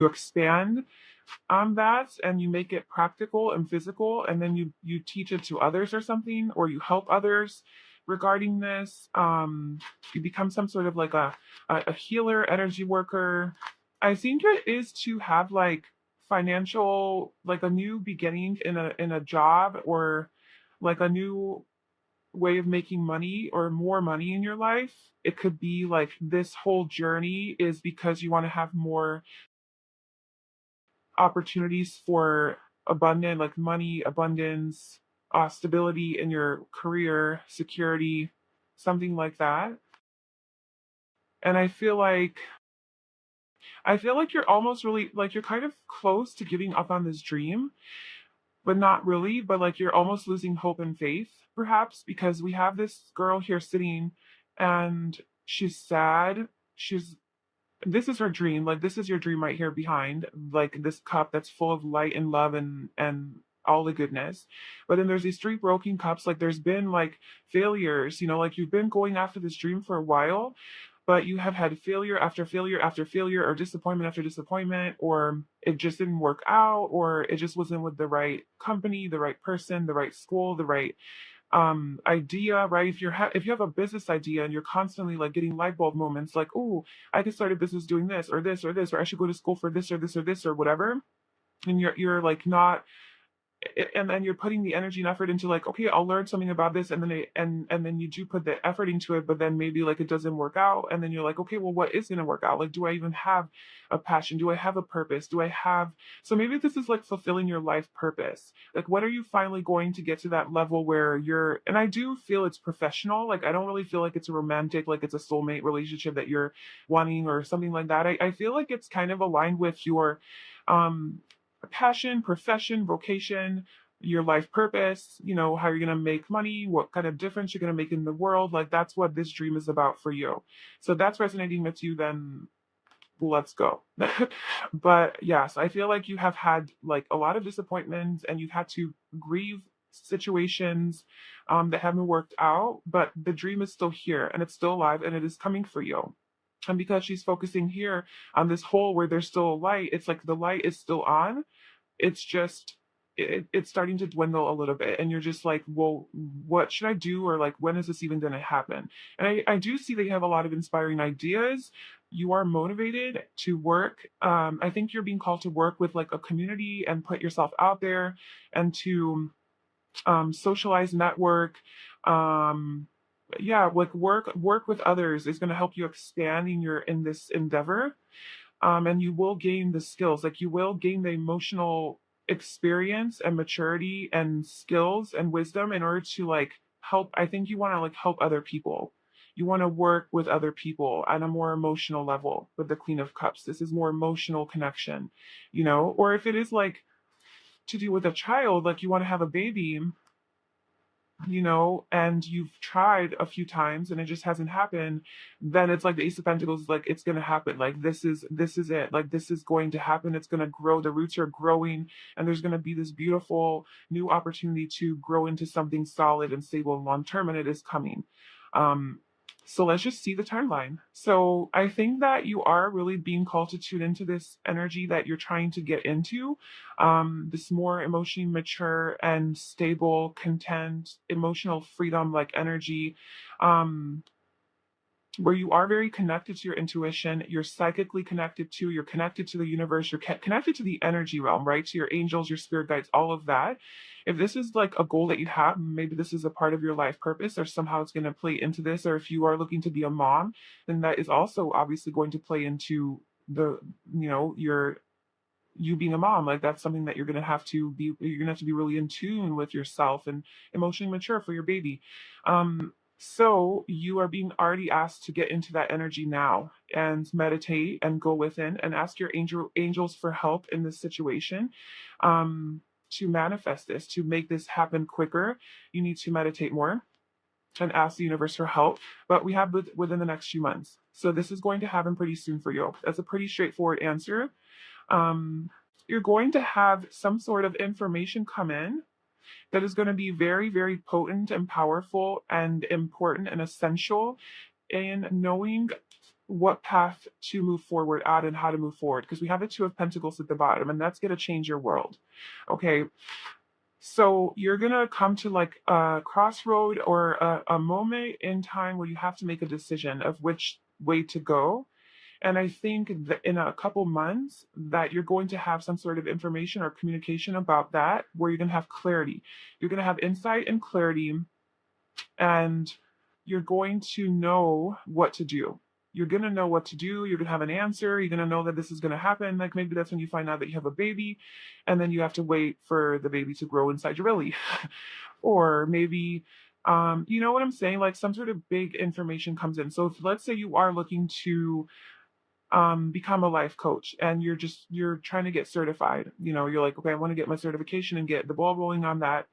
you expand on that and you make it practical and physical, and then you teach it to others or something, or you help others regarding this. You become some sort of like a healer, energy worker. I think it is to have like financial, like a new beginning in a job, or like a new way of making money or more money in your life. It could be like this whole journey is because you want to have more opportunities for abundant, like money, abundance, stability in your career, security, something like that. And I feel like you're almost really like you're kind of close to giving up on this dream, but not really, but like you're almost losing hope and faith, perhaps, because we have this girl here sitting and she's sad. She's This is her dream. Like this is your dream right here behind, like this cup that's full of light and love and all the goodness. But then there's these three broken cups. Like there's been like failures, like you've been going after this dream for a while, but you have had failure after failure after failure, or disappointment after disappointment, or it just didn't work out, or it just wasn't with the right company, the right person, the right school, the right idea, right? If you have a business idea and you're constantly like getting light bulb moments, like, oh, I could start a business doing this or this or this, or I should go to school for this or this or this or whatever, and you're like not, and then you're putting the energy and effort into like, okay, I'll learn something about this, and then and then you do put the effort into it, but then maybe like it doesn't work out, and then you're like, okay, well, what is going to work out? Like, do I even have a passion? Do I have a purpose? Do I have So maybe this is like fulfilling your life purpose. Like, when are you finally going to get to that level where you're, and I do feel it's professional. Like, I don't really feel like it's a romantic, like it's a soulmate relationship that you're wanting or something like that. I feel like it's kind of aligned with your um passion, profession, vocation, your life purpose, how you're going to make money, what kind of difference you're going to make in the world. Like, that's what this dream is about for you. So that's resonating with you, then let's go. But yes, I feel like you have had like a lot of disappointments and you've had to grieve situations that haven't worked out, but the dream is still here and it's still alive and it is coming for you. And because she's focusing here on this hole where there's still a light, it's like the light is still on. It's just it's starting to dwindle a little bit, and you're just like, well, what should I do, or like, when is this even going to happen? And I do see that you have a lot of inspiring ideas. You are motivated to work. I think you're being called to work with like a community and put yourself out there, and to socialize, network. um yeah, like work with others is going to help you expand in this endeavor. And you will gain the skills, like you will gain the emotional experience and maturity and skills and wisdom in order to like help. I think you want to like help other people. You want to work with other people at a more emotional level. With the Queen of Cups, this is more emotional connection, or if it is like to do with a child, like you want to have a baby, and you've tried a few times and it just hasn't happened, then it's like the Ace of Pentacles, like it's gonna happen. Like this is it. Like this is going to happen. It's gonna grow. The roots are growing, and there's gonna be this beautiful new opportunity to grow into something solid and stable and long term, and it is coming. Um, so let's just see the timeline. So I think that you are really being called to tune into this energy that you're trying to get into, this more emotionally mature and stable, content, emotional freedom like energy, um, where you are very connected to your intuition, you're psychically connected to, you're connected to the universe, you're connected to the energy realm, right? To your angels, your spirit guides, all of that. If this is like a goal that you have, maybe this is a part of your life purpose, or somehow it's going to play into this, or if you are looking to be a mom, then that is also obviously going to play into the, your you being a mom. Like that's something that you're gonna have to be really in tune with yourself and emotionally mature for your baby. So you are being already asked to get into that energy now and meditate and go within and ask your angels for help in this situation. To manifest this, to make this happen quicker, you need to meditate more and ask the universe for help. But we have within the next few months. So this is going to happen pretty soon for you. That's a pretty straightforward answer. um, you're going to have some sort of information come in that is going to be very, very potent and powerful and important and essential in knowing what path to move forward at and how to move forward, because we have the Two of Pentacles at the bottom, and that's going to change your world. Okay. So you're going to come to like a crossroad or a moment in time where you have to make a decision of which way to go. And I think that in a couple months that you're going to have some sort of information or communication about that, where you're going to have clarity. You're going to have insight and clarity, and you're going to know what to do. You're going to know what to do. You're going to have an answer. You're going to know that this is going to happen. Like maybe that's when you find out that you have a baby, and then you have to wait for the baby to grow inside your belly. Or maybe, you know what I'm saying? Like some sort of big information comes in. So if, let's say you are looking to become a life coach, and you're trying to get certified, you're like, okay, I want to get my certification and get the ball rolling on that.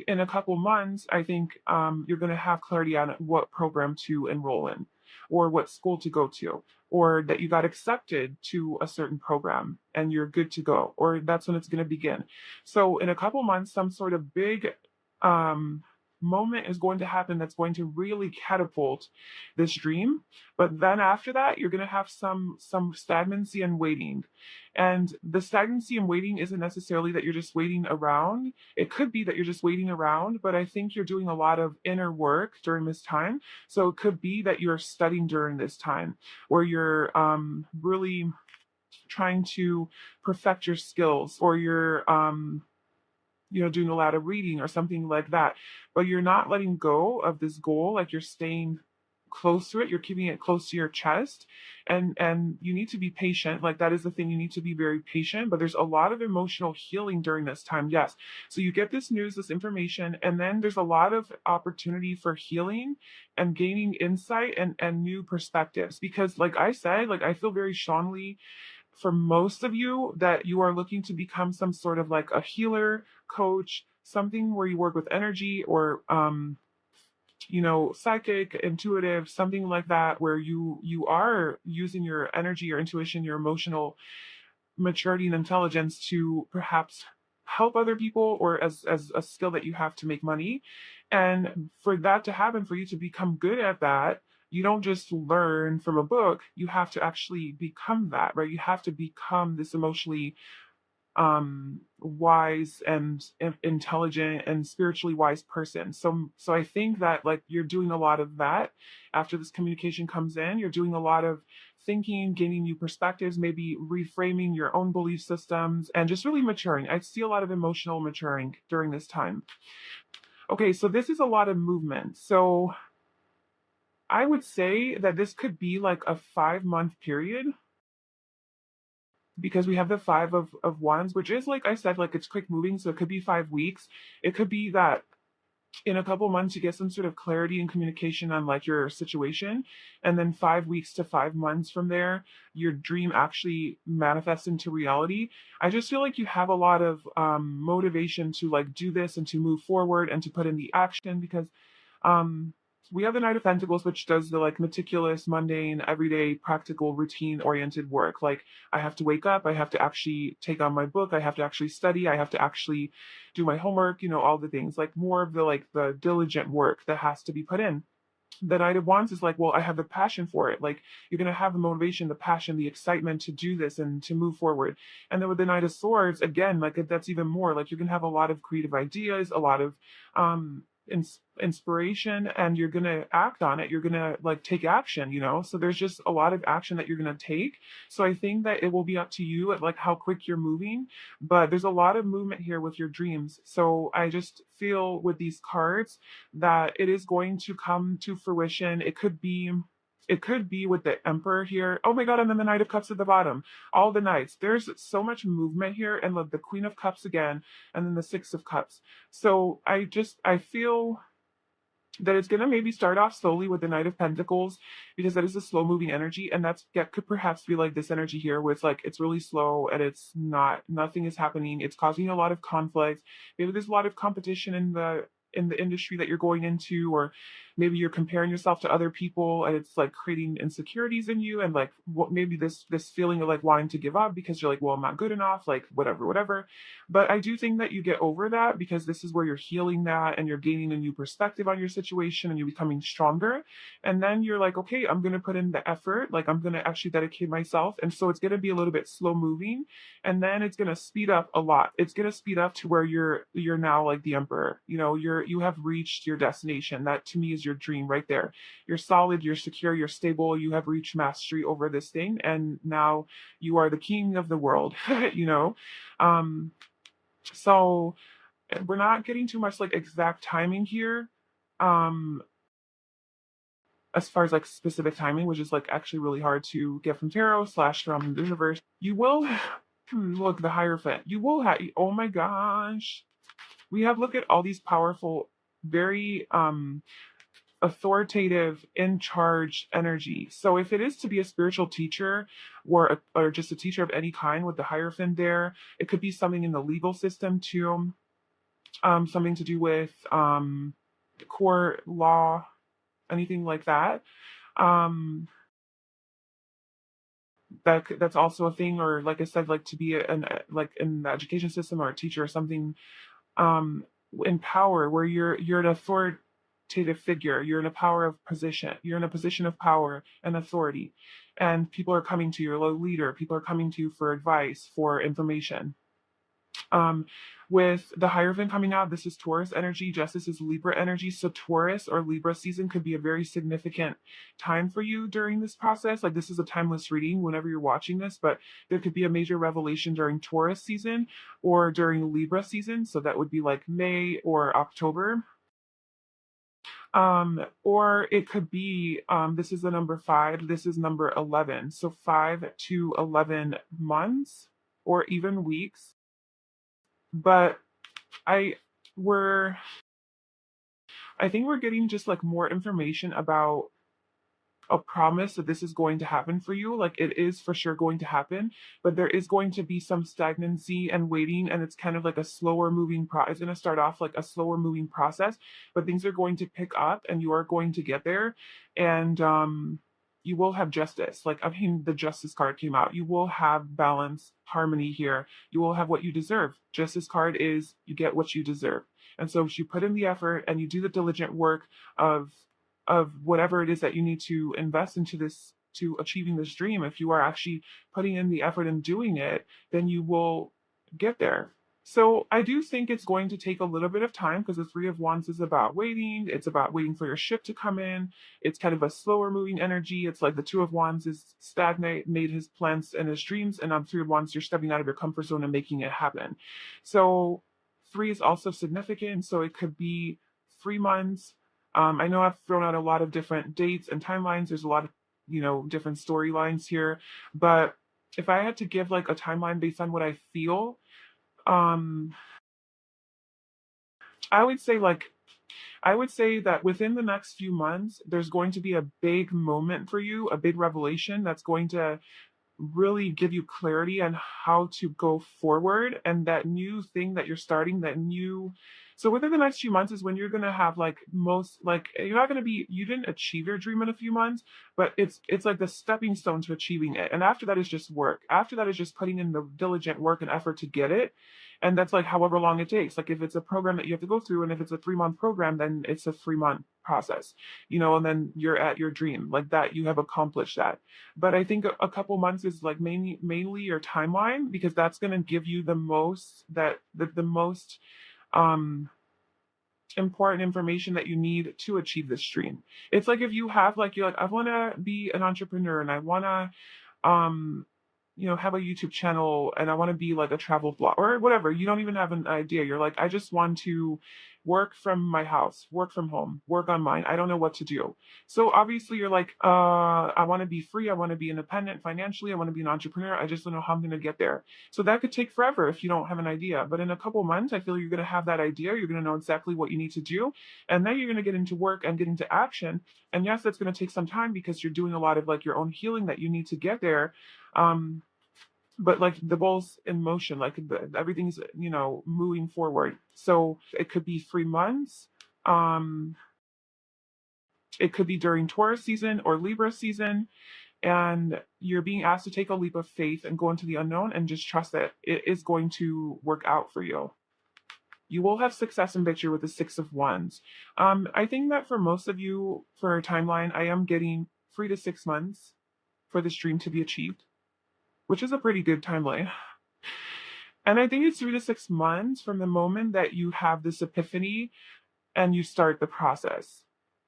In a couple months, I think you're going to have clarity on what program to enroll in, or what school to go to, or that you got accepted to a certain program and you're good to go, or that's when it's going to begin. So in a couple months, some sort of big um moment is going to happen that's going to really catapult this dream. But then after that, you're going to have some stagnancy and waiting. And the stagnancy and waiting isn't necessarily that you're just waiting around. It could be that you're just waiting around, but I think you're doing a lot of inner work during this time. So it could be that you're studying during this time, or you're really trying to perfect your skills, or you're doing a lot of reading or something like that. But you're not letting go of this goal. Like you're staying close to it. You're keeping it close to your chest. And you need to be patient. Like that is the thing. You need to be very patient. But there's a lot of emotional healing during this time. Yes. So you get this news, this information, and then there's a lot of opportunity for healing and gaining insight and new perspectives. Because like I said, like I feel very strongly for most of you that you are looking to become some sort of like a healer, coach, something where you work with energy, or psychic, intuitive, something like that, where you are using your energy, your intuition, your emotional maturity and intelligence to perhaps help other people, or as a skill that you have to make money. And for that to happen, for you to become good at that, you don't just learn from a book. You have to actually become that, right? You have to become this emotionally wise and intelligent and spiritually wise person. So I think that like you're doing a lot of that after this communication comes in. You're doing a lot of thinking, gaining new perspectives, maybe reframing your own belief systems, and just really maturing. I see a lot of emotional maturing during this time. Okay, so this is a lot of movement. So I would say that this could be like a 5-month period, because we have the Five of Wands, which is, like I said, like it's quick moving. So it could be 5 weeks. It could be that in a couple months you get some sort of clarity and communication on like your situation, and then 5 weeks to 5 months from there your dream actually manifests into reality. I just feel like you have a lot of motivation to like do this and to move forward and to put in the action, because um we have the Knight of Pentacles, which does the like meticulous, mundane, everyday, practical, routine oriented work. Like I have to wake up, I have to actually take on my book, I have to actually study, I have to actually do my homework, all the things, like more of the like the diligent work that has to be put in. The Knight of Wands is like, well, I have the passion for it. Like you're gonna have the motivation, the passion, the excitement to do this and to move forward. And then with the Knight of Swords, again, like that's even more. Like you're gonna have a lot of creative ideas, a lot of inspiration, and you're gonna act on it. You're gonna like take action. So there's just a lot of action that you're gonna take. So I think that it will be up to you at like how quick you're moving, but there's a lot of movement here with your dreams. So I just feel with these cards that it is going to come to fruition. It could be with the Emperor here. Oh my God, and then the Knight of Cups at the bottom. All the Knights. There's so much movement here, and the Queen of Cups again, and then the Six of Cups. So I feel that it's going to maybe start off slowly with the Knight of Pentacles, because that is a slow moving energy. And that could perhaps be like this energy here, where it's like it's really slow and nothing is happening. It's causing a lot of conflict. Maybe there's a lot of competition in the industry that you're going into, or maybe you're comparing yourself to other people and it's like creating insecurities in you, and like what maybe this feeling of like wanting to give up because you're like, well, I'm not good enough, like whatever. But I do think that you get over that, because this is where you're healing that and you're gaining a new perspective on your situation and you're becoming stronger. And then you're like, okay, I'm going to put in the effort, like I'm going to actually dedicate myself. And so it's going to be a little bit slow moving, and then it's going to speed up a lot. It's going to speed up to where you're now like the emperor. You have reached your destination. That to me is your dream right there. You're solid, you're secure, you're stable, you have reached mastery over this thing, and now you are the king of the world. you know um so we're not getting too much like exact timing here, um as far as like specific timing, which is like actually really hard to get from tarot slash from the universe. You will look, the Hierophant. You will have, oh my gosh, we have, look at all these powerful, very authoritative, in charge energy. So if it is to be a spiritual teacher, or just a teacher of any kind with the Hierophant there, it could be something in the legal system too, something to do with court law, anything like that. Um, that's also a thing, or like I said, like to be like in the education system or a teacher or something, um in power, where you're an authoritative figure, you're in a power of position, you're in a position of power and authority, and people are coming to you, you're a leader, people are coming to you for advice, for information. um, with the Hierophant coming out, this is Taurus energy, Justice is Libra energy. So Taurus or Libra season could be a very significant time for you during this process. Like, this is a timeless reading whenever you're watching this, but there could be a major revelation during Taurus season or during Libra season. So that would be like May or October. Or it could be, this is the number 5, this is number 11. So 5 to 11 months or even weeks. But I we're I think we're getting just like more information about a promise that this is going to happen for you. Like, it is for sure going to happen, but there is going to be some stagnancy and waiting, and it's kind of like a slower moving it's going to start off like a slower moving process, but things are going to pick up and you are going to get there. And you will have justice. Like, I mean, the justice card came out. You will have balance, harmony here. You will have what you deserve. Justice card is you get what you deserve. And so if you put in the effort and you do the diligent work of whatever it is that you need to invest into this, to achieving this dream, if you are actually putting in the effort and doing it, then you will get there. So I do think it's going to take a little bit of time, because the Three of Wands is about waiting. It's about waiting for your ship to come in. It's kind of a slower moving energy. It's like the Two of Wands is stagnate, made his plans and his dreams, and on Three of Wands, you're stepping out of your comfort zone and making it happen. So 3 is also significant. So it could be 3 months. I know I've thrown out a lot of different dates and timelines. There's a lot of, different storylines here. But if I had to give like a timeline based on what I feel, um, I would say like I would say that within the next few months, there's going to be a big moment for you, a big revelation that's going to really give you clarity on how to go forward, and that new thing that you're starting, that new. So within the next few months is when you're going to have like most, like, you're not going to be, you didn't achieve your dream in a few months, but it's like the stepping stone to achieving it. And after that is just work. After that is just putting in the diligent work and effort to get it. And that's like however long it takes. Like, if it's a program that you have to go through, and if it's a 3-month program, then it's a 3-month process, and then you're at your dream, like that, you have accomplished that. But I think a couple months is like mainly your timeline, because that's going to give you the most, the most um important information that you need to achieve this dream. It's like if you have like, you're like, I want to be an entrepreneur and I want to um have a YouTube channel and I want to be like a travel blog or whatever. You don't even have an idea. You're like, I just want to work from my house, work from home, work on mine. I don't know what to do. So obviously you're like, I want to be free. I want to be independent financially. I want to be an entrepreneur. I just don't know how I'm going to get there. So that could take forever if you don't have an idea. But in a couple months, I feel you're going to have that idea. You're going to know exactly what you need to do. And then you're going to get into work and get into action. And yes, that's going to take some time because you're doing a lot of like your own healing that you need to get there. Um, but like the ball's in motion, like everything's moving forward. So it could be 3 months. Um, It could be during Taurus season or Libra season, and you're being asked to take a leap of faith and go into the unknown and just trust that it is going to work out for you. You will have success and victory with the Six of Wands. I think that for most of you, for a timeline, I am getting 3 to 6 months for this dream to be achieved, which is a pretty good timeline. And I think it's 3 to 6 months from the moment that you have this epiphany and you start the process.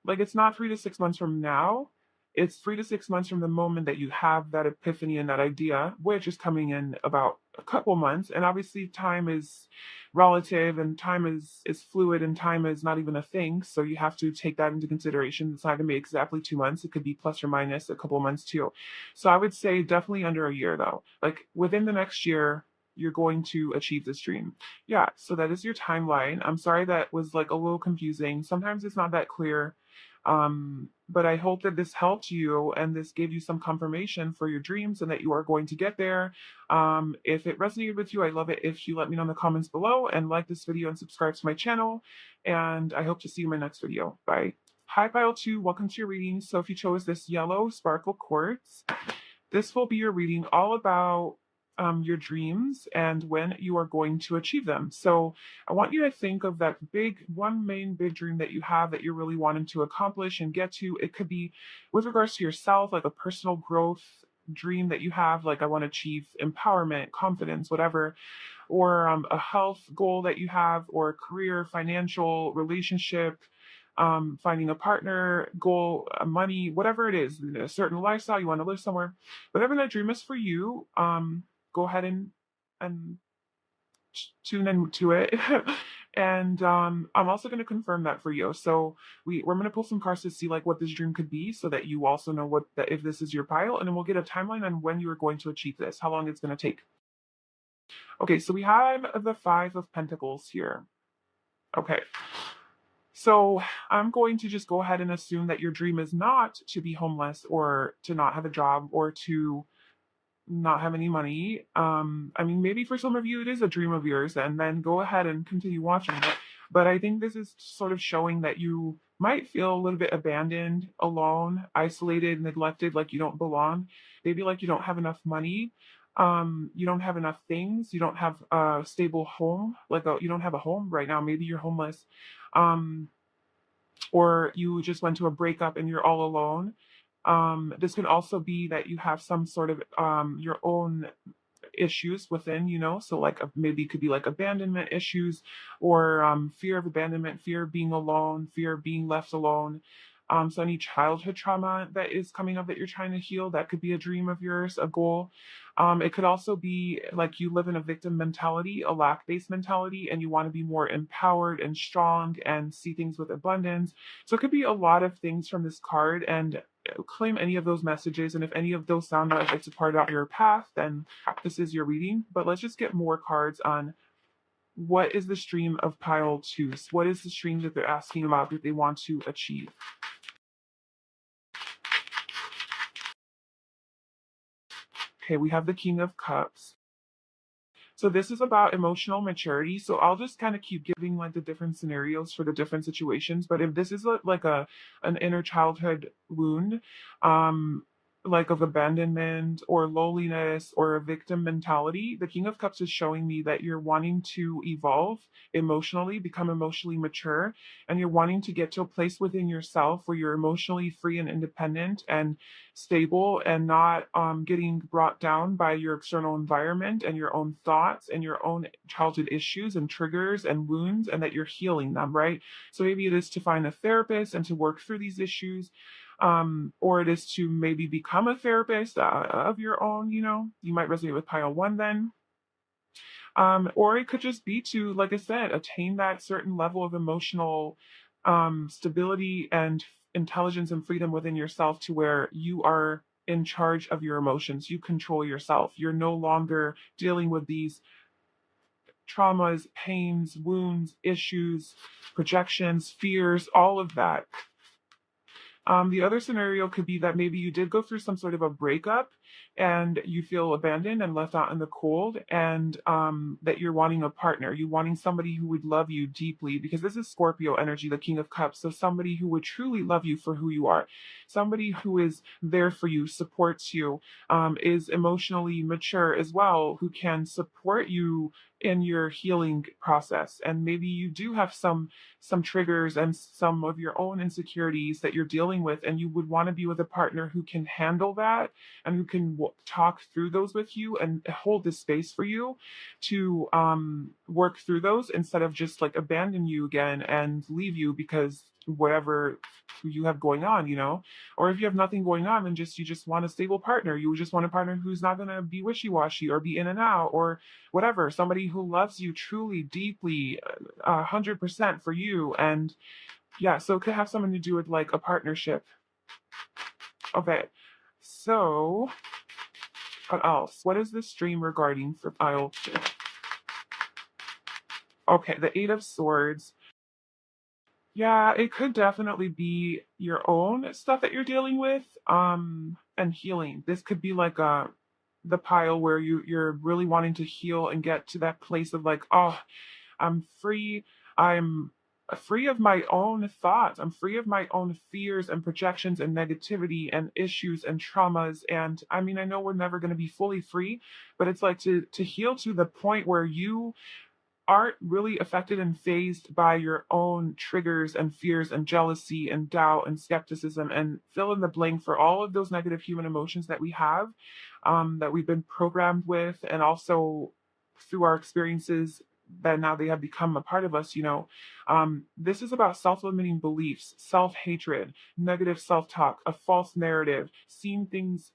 Like, it's not 3 to 6 months from now. It's 3 to 6 months from the moment that you have that epiphany and that idea, which is coming in about a couple months. And obviously, time is relative, and time is fluid, and time is not even a thing. So you have to take that into consideration. It's not going to be exactly 2 months. It could be plus or minus a couple months too. So I would say definitely under a year, though. Like, within the next year, you're going to achieve this dream. Yeah, so that is your timeline. I'm sorry that was like a little confusing. Sometimes it's not that clear. But I hope that this helped you and this gave you some confirmation for your dreams and that you are going to get there. If it resonated with you, I love it if you let me know in the comments below and like this video and subscribe to my channel. And I hope to see you in my next video. Bye. Hi, Pile 2. Welcome to your reading. So if you chose this yellow sparkle quartz, this will be your reading all about your dreams and when you are going to achieve them. So I want you to think of that one main big dream that you have that you're really wanting to accomplish and get to. It could be with regards to yourself, like a personal growth dream that you have, like I want to achieve empowerment, confidence, whatever, or a health goal that you have, or a career, financial, relationship, finding a partner, goal, money, whatever it is, a certain lifestyle you want to live somewhere, whatever that dream is for you. Go ahead and tune into it. And I'm also going to confirm that for you. So we're going to pull some cards to see like what this dream could be, so that you also know if this is your pile, and then we'll get a timeline on when you are going to achieve this, how long it's going to take. Okay, so we have the Five of Pentacles here. Okay. So I'm going to just go ahead and assume that your dream is not to be homeless, or to not have a job, or to not have any money. I mean, maybe for some of you it is a dream of yours, and then go ahead and continue watching it. But I think this is sort of showing that you might feel a little bit abandoned, alone, isolated, neglected, like you don't belong. Maybe like you don't have enough money. You don't have enough things. You don't have a stable home. You don't have a home right now. Maybe you're homeless. Um, or you just went to a breakup and you're all alone. This can also be that you have some sort of your own issues within, so like maybe it could be like abandonment issues, or fear of abandonment, fear of being alone, fear of being left alone. So any childhood trauma that is coming up that you're trying to heal, that could be a dream of yours, a goal. It could also be like you live in a victim mentality, a lack-based mentality, and you want to be more empowered and strong and see things with abundance. So it could be a lot of things from this card, and claim any of those messages. And if any of those sound like it's a part of your path, then this is your reading. But let's just get more cards on what is the stream of pile 2. What is the stream that they're asking about that they want to achieve? Okay, we have the King of Cups. So this is about emotional maturity. So I'll just kind of keep giving like the different scenarios for the different situations. But if this is like an inner childhood wound, like of abandonment or loneliness or a victim mentality, the King of Cups is showing me that you're wanting to evolve emotionally, become emotionally mature, and you're wanting to get to a place within yourself where you're emotionally free and independent and stable, and not getting brought down by your external environment and your own thoughts and your own childhood issues and triggers and wounds, and that you're healing them, right? So maybe it is to find a therapist and to work through these issues, or it is to maybe become a therapist of your own. You might resonate with pile 1 then. Or it could just be to, like I said, attain that certain level of emotional stability and intelligence and freedom within yourself, to where you are in charge of your emotions. You control yourself. You're no longer dealing with these traumas, pains, wounds, issues, projections, fears, all of that. The other scenario could be that maybe you did go through some sort of a breakup, and you feel abandoned and left out in the cold, and that you're wanting a partner. You're wanting somebody who would love you deeply, because this is Scorpio energy, the King of Cups. So somebody who would truly love you for who you are, somebody who is there for you, supports you, is emotionally mature as well, who can support you in your healing process. And maybe you do have some triggers and some of your own insecurities that you're dealing with, and you would want to be with a partner who can handle that and who can talk through those with you and hold the space for you to work through those, instead of just like abandon you again and leave you because whatever you have going on, or if you have nothing going on and you just want a stable partner. You just want a partner who's not going to be wishy-washy or be in and out or whatever. Somebody who loves you truly, deeply, 100% for you. And yeah, so it could have something to do with like a partnership. Okay, so what else? What is this dream regarding for pile 2? Okay, the Eight of Swords. Yeah, it could definitely be your own stuff that you're dealing with, and healing. This could be like the pile where you're really wanting to heal and get to that place of like, oh, I'm free. I'm free of my own thoughts. I'm free of my own fears and projections and negativity and issues and traumas. And I mean, I know we're never going to be fully free, but it's like to heal to the point where you aren't really affected and phased by your own triggers and fears and jealousy and doubt and skepticism, and fill in the blank for all of those negative human emotions that we have, that we've been programmed with, and also through our experiences that now they have become a part of us. This is about self-limiting beliefs, self-hatred, negative self-talk, a false narrative, seeing things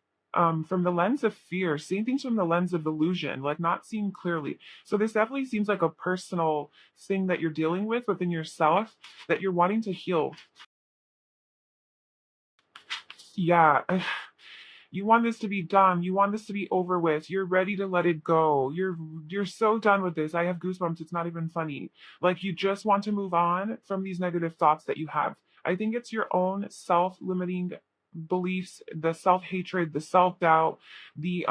from the lens of fear, seeing things from the lens of illusion, like not seeing clearly. So this definitely seems like a personal thing that you're dealing with within yourself that you're wanting to heal. Yeah. You want this to be done. You want this to be over with. You're ready to let it go. You're so done with this. I have goosebumps. It's not even funny. Like you just want to move on from these negative thoughts that you have. I think it's your own self-limiting beliefs, the self-hatred, the self-doubt, the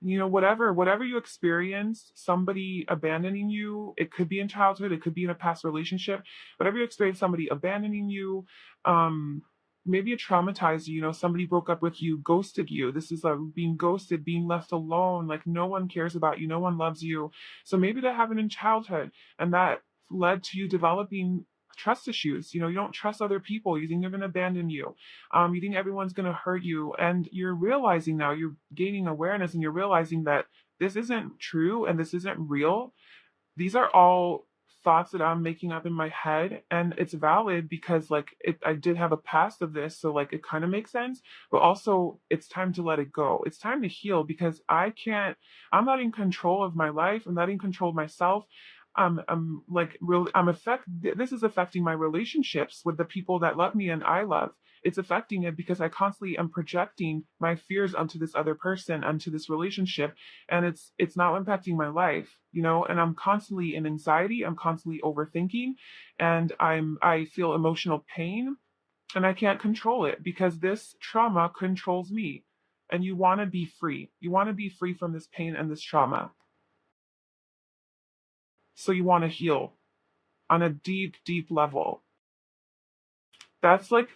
whatever you experience, somebody abandoning you. It could be in childhood, it could be in a past relationship. Whatever you experience, somebody abandoning you, um maybe it traumatized you. Somebody broke up with you, ghosted you. This is being ghosted, being left alone, like no one cares about you, no one loves you. So maybe that happened in childhood, and that led to you developing trust issues. You don't trust other people. You think they're going to abandon you. You think everyone's going to hurt you. And you're realizing now, you're gaining awareness, and you're realizing that this isn't true and this isn't real. These are all thoughts that I'm making up in my head, and it's valid because I did have a past of this, so like it kind of makes sense. But also it's time to let it go. It's time to heal, because I'm not in control of my life. I'm not in control of myself. I'm like real I'm affect This is affecting my relationships with the people that love me and I love. It's affecting it because I constantly am projecting my fears onto this other person, onto this relationship, and it's not impacting my life, and I'm constantly in anxiety. I'm constantly overthinking, and I feel emotional pain, and I can't control it because this trauma controls me. And you want to be free. You want to be free from this pain and this trauma. So you want to heal on a deep, deep level. That's like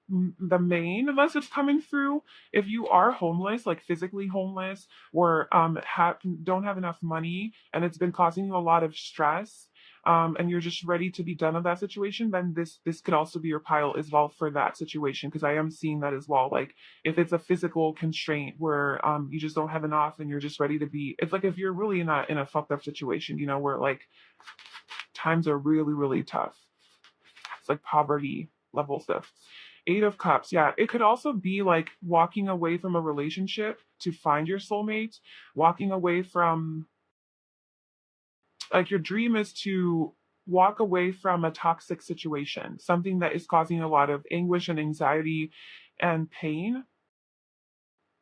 the main message coming through. If you are homeless, like physically homeless, or don't have enough money, and it's been causing you a lot of stress, and you're just ready to be done with that situation, then this could also be your pile as well for that situation, because I am seeing that as well. Like if it's a physical constraint where you just don't have enough and you're just ready to be, it's like if you're really in a fucked up situation, where like times are really, really tough. It's like poverty level stuff. Eight of Cups. Yeah, it could also be like walking away from a relationship to find your soulmate, walking away from, like, your dream is to walk away from a toxic situation, something that is causing a lot of anguish and anxiety and pain,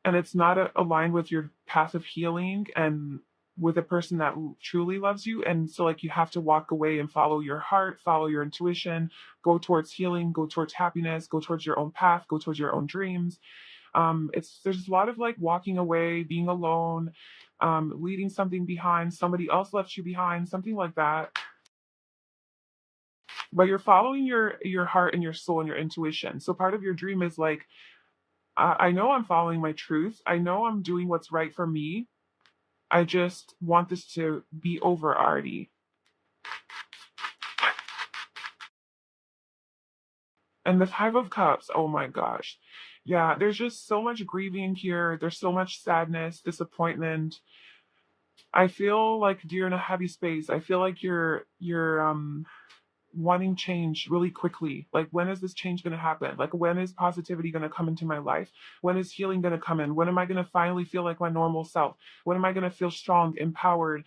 and it's not aligned with your path of healing and with a person that truly loves you. And so like you have to walk away and follow your heart, follow your intuition, go towards healing, go towards happiness, go towards your own path, go towards your own dreams. There's a lot of like walking away, being alone, leaving something behind, somebody else left you behind, something like that. But you're following your heart and your soul and your intuition. So part of your dream is like, I know I'm following my truth. I know I'm doing what's right for me. I just want this to be over already. And the Five of Cups, oh my gosh. Yeah, there's just so much grieving here. There's so much sadness, disappointment. I feel like you're in a heavy space. I feel like you're wanting change really quickly. Like, when is this change going to happen? Like, when is positivity going to come into my life? When is healing going to come in? When am I going to finally feel like my normal self? When am I going to feel strong, empowered?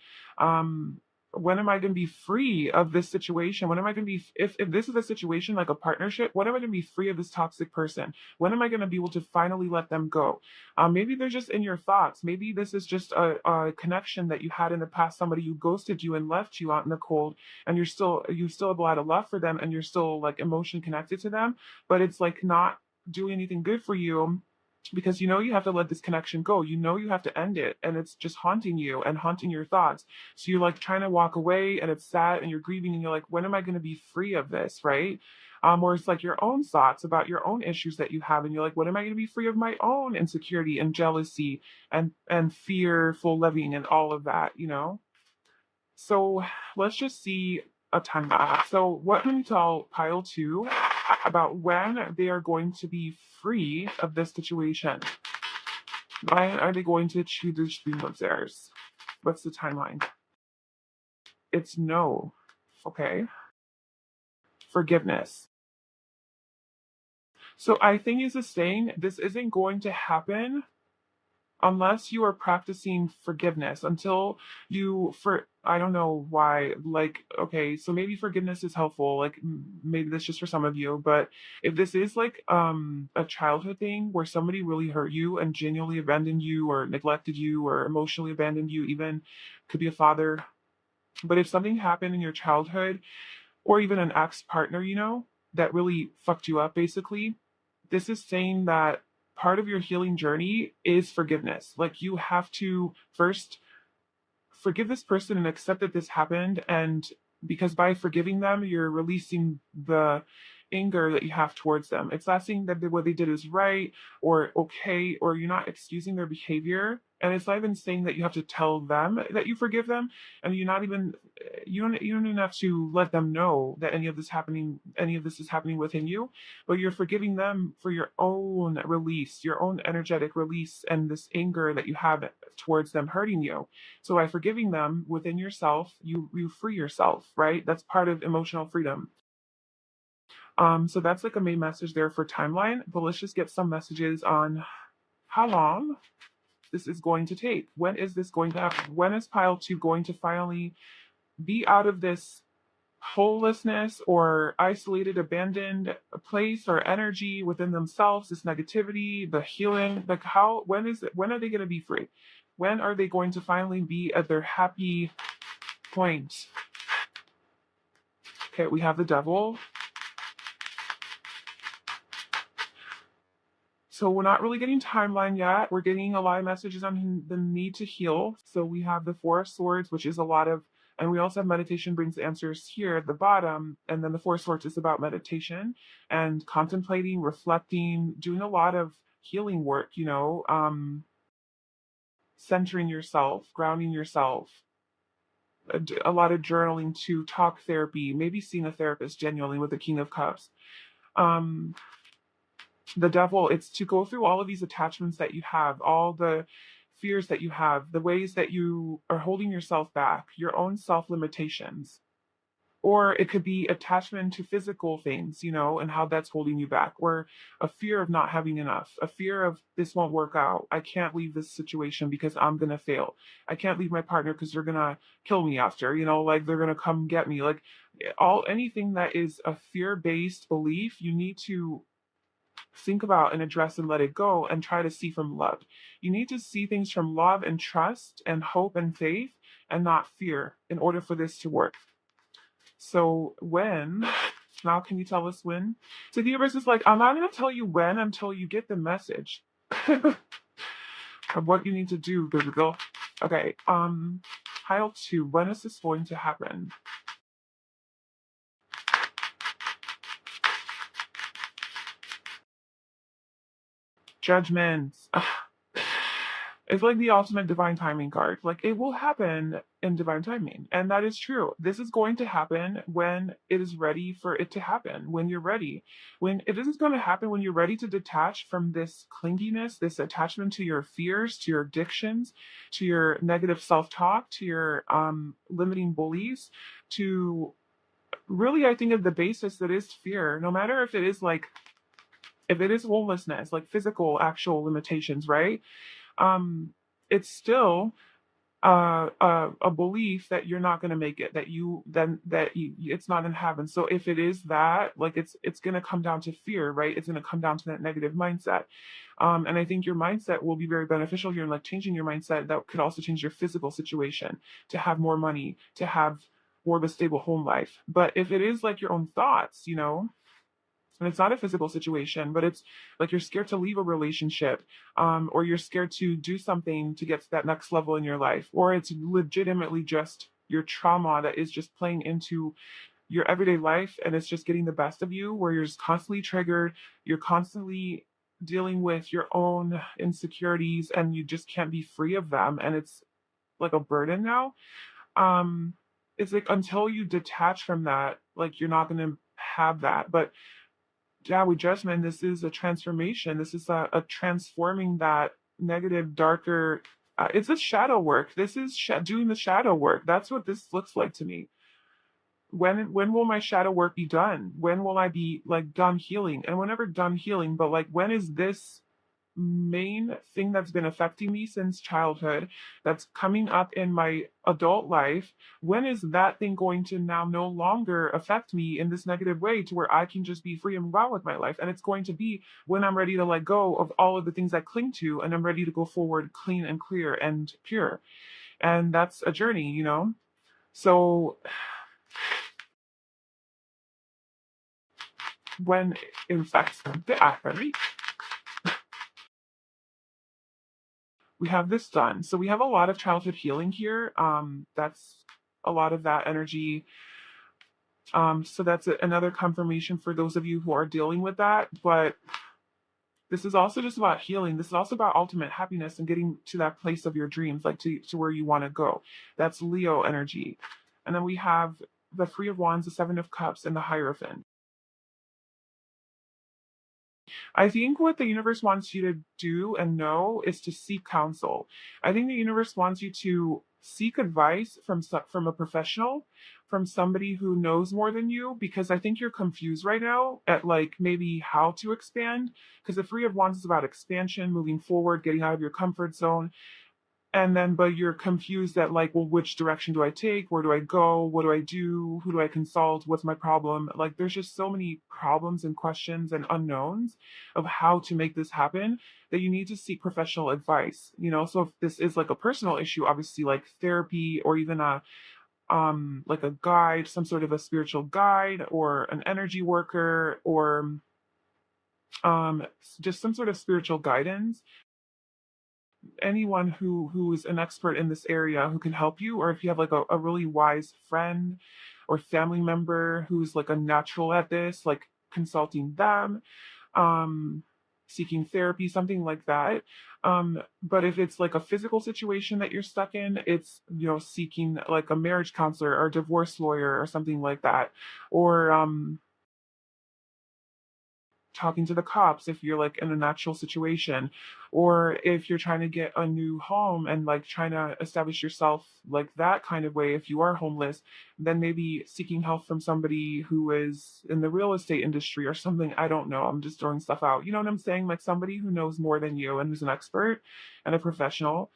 When am I going to be free of this situation? When am I going to be, if this is a situation like a partnership, when am I going to be free of this toxic person? When am I going to be able to finally let them go? Maybe they're just in your thoughts. Maybe this is just a connection that you had in the past, somebody who ghosted you and left you out in the cold, and you still have a lot of love for them, and you're still like emotionally connected to them, but it's like not doing anything good for you, because you know you have to let this connection go. You know you have to end it, and it's just haunting you and haunting your thoughts. So you're like trying to walk away, and it's sad, and you're grieving, and you're like, when am I going to be free of this, right? Or it's like your own thoughts about your own issues that you have, and you're like, when am I going to be free of my own insecurity and jealousy and fearful living and all of that, you know? So let's just see a timeline. So what can you tell pile two about when they are going to be free of this situation? Why are they going to choose the stream of theirs? What's the timeline? It's no. Okay. Forgiveness. So I think is saying this isn't going to happen unless you are practicing forgiveness, until you for I don't know why, like, okay, so maybe forgiveness is helpful, like, maybe that's just for some of you, but if this is like a childhood thing where somebody really hurt you and genuinely abandoned you or neglected you or emotionally abandoned you, even could be a father, but if something happened in your childhood or even an ex partner, you know, that really fucked you up, basically, this is saying that part of your healing journey is forgiveness. Like, you have to first forgive this person and accept that this happened. And because by forgiving them, you're releasing the anger that you have towards them. It's not saying that what they did is right or okay, or you're not excusing their behavior. And it's not even saying that you have to tell them that you forgive them. And you're not even you don't even have to let them know that any of this is happening within you, but you're forgiving them for your own release, your own energetic release, and this anger that you have towards them hurting you. So by forgiving them within yourself, you free yourself, right? That's part of emotional freedom. So that's like a main message there for timeline. But let's just get some messages on how long this is going to take. When is this going to happen? When is pile two going to finally be out of this holelessness or isolated, abandoned place or energy within themselves, this negativity, the healing? Like, when are they going to be free? When are they going to finally be at their happy point? Okay, we have the devil. So we're not really getting timeline yet. We're getting a lot of messages on the need to heal. So we have the Four of Swords, which is a lot of, and we also have meditation brings the answers here at the bottom. And then the Four of Swords is about meditation and contemplating, reflecting, doing a lot of healing work, you know, centering yourself, grounding yourself, a lot of journaling to talk therapy, maybe seeing a therapist genuinely with the King of Cups. Um, the devil, it's to go through all of these attachments that you have, all the fears that you have, the ways that you are holding yourself back, your own self limitations. Or it could be attachment to physical things, you know, and how that's holding you back, or a fear of not having enough, a fear of this won't work out. I can't leave this situation because I'm going to fail. I can't leave my partner because they're going to kill me after, you know, like they're going to come get me. Like, anything that is a fear based belief, you need to think about and address and let it go and try to see from love. You need to see things from love and trust and hope and faith and not fear in order for this to work. So when, now can you tell us when? So the universe is like, I'm not going to tell you when until you get the message. of what you need to do, baby girl. Okay, pile 2. When is this going to happen? Judgments. It's like the ultimate divine timing card. Like it will happen in divine timing. And that is true. This is going to happen when it is ready for it to happen, when you're ready. When it is going to happen when you're ready to detach from this clinginess, this attachment to your fears, to your addictions, to your negative self-talk, to your limiting beliefs, to really I think of the basis that is fear, no matter if it is like if it is homelessness, like physical actual limitations, right? um, it's still a belief that you're not going to make it, that you then that it's not in heaven. So if it is that, like it's going to come down to fear, right? It's going to come down to that negative mindset. And I think your mindset will be very beneficial here in like changing your mindset. That could also change your physical situation to have more money, to have more of a stable home life. But if it is like your own thoughts, and it's not a physical situation, but it's like you're scared to leave a relationship, or you're scared to do something to get to that next level in your life, or it's legitimately just your trauma that is just playing into your everyday life and it's just getting the best of you, where you're just constantly triggered, you're constantly dealing with your own insecurities and you just can't be free of them, and it's like a burden now. um it's like until you detach from that, like you're not going to have that. But yeah, with judgment, this is a transformation. This is a transforming that negative, darker. It's a shadow work. This is doing the shadow work. That's what this looks like to me. When will my shadow work be done? When will I be like done healing? And whenever done healing, but like when is this main thing that's been affecting me since childhood, that's coming up in my adult life, when is that thing going to now no longer affect me in this negative way to where I can just be free and move on with my life? And it's going to be when I'm ready to let go of all of the things I cling to and I'm ready to go forward clean and clear and pure. And that's a journey. So when in fact the Akari, we have this done. So we have a lot of childhood healing here. That's a lot of that energy. So that's another confirmation for those of you who are dealing with that. But this is also just about healing. This is also about ultimate happiness and getting to that place of your dreams, like to where you want to go. That's Leo energy. And then we have the Three of Wands, the Seven of Cups, and the Hierophant. I think what the universe wants you to do and know is to seek counsel. I think the universe wants you to seek advice from a professional, from somebody who knows more than you, because I think you're confused right now at like maybe how to expand, because the Three of Wands is about expansion, moving forward, getting out of your comfort zone. And then but you're confused at like, well, which direction do I take? Where do I go? What do I do? Who do I consult? What's my problem? Like there's just so many problems and questions and unknowns of how to make this happen, that you need to seek professional advice. So if this is like a personal issue, obviously like therapy, or even a like a guide, some sort of a spiritual guide, or an energy worker, or just some sort of spiritual guidance, anyone who is an expert in this area who can help you, or if you have like a really wise friend or family member who's like a natural at this, like consulting them, um seeking therapy, something like that. But if it's like a physical situation that you're stuck in, it's seeking like a marriage counselor or a divorce lawyer or something like that, or talking to the cops if you're like in a natural situation, or if you're trying to get a new home and like trying to establish yourself like that kind of way, if you are homeless, then maybe seeking help from somebody who is in the real estate industry or something. I don't know, I'm just throwing stuff out, you know what I'm saying, like somebody who knows more than you and who's an expert and a professional,